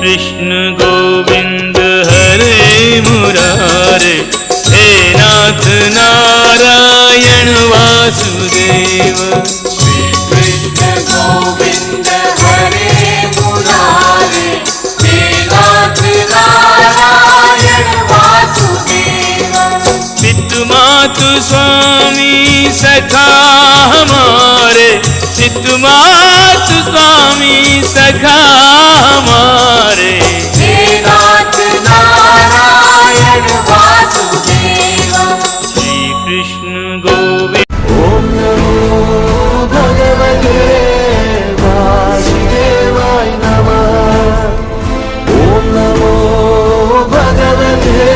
कृष्ण गोविंद हरे मुरारे, हे नाथ नारायण वासुदेव। श्री कृष्ण गोविंद हरे मुरारे, हे नाथ नारायण वासुदेव। पितु मातु स्वामी सखा हमारे, पितु मातु स्वामी सखा हमारे, हे नाथ नारायण वासुदेव। श्री कृष्ण गोविंद। ओम नमो भगवते वासुदेवाय नमः। ओम नमो भगवते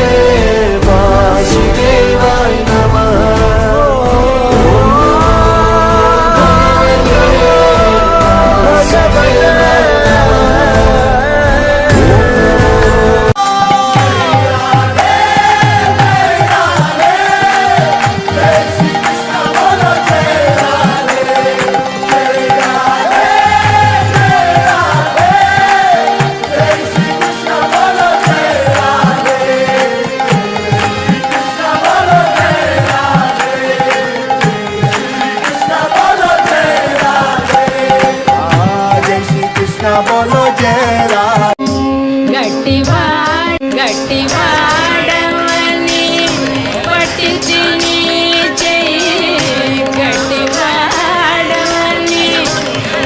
वासुदेवाय नमः। बोलो जय राम। गट्टिवाडवनी पट्टिजिनी जय, गट्टिवाडवनी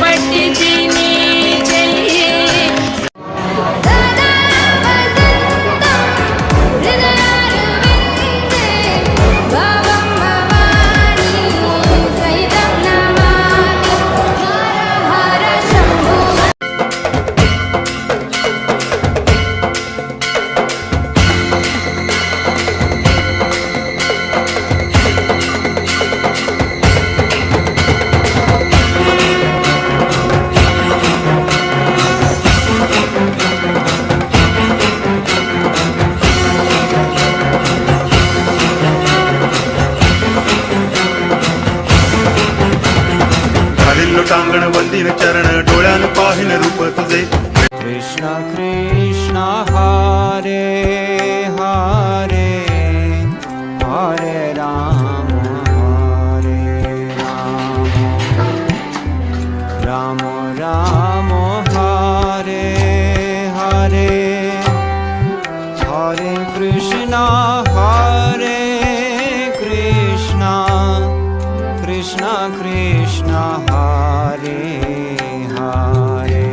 पट्टिजिनी जय। सदा वसन्तं हृदयारविन्दे, भवं भवानी सहितं नमामि। हर हर शम्भो। टांगण वंदीन चरण, डोळ्यान पाहिन रूप तुझे। कृष्ण कृष्ण हरे हरे, हरे राम राम राम हरे हरे, हरे कृष्ण कृष्ण कृष्ण हरे हरे,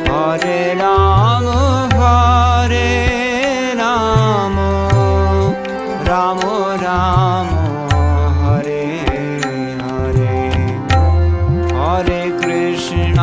हरे राम राम राम हरे हरे, हरे कृष्ण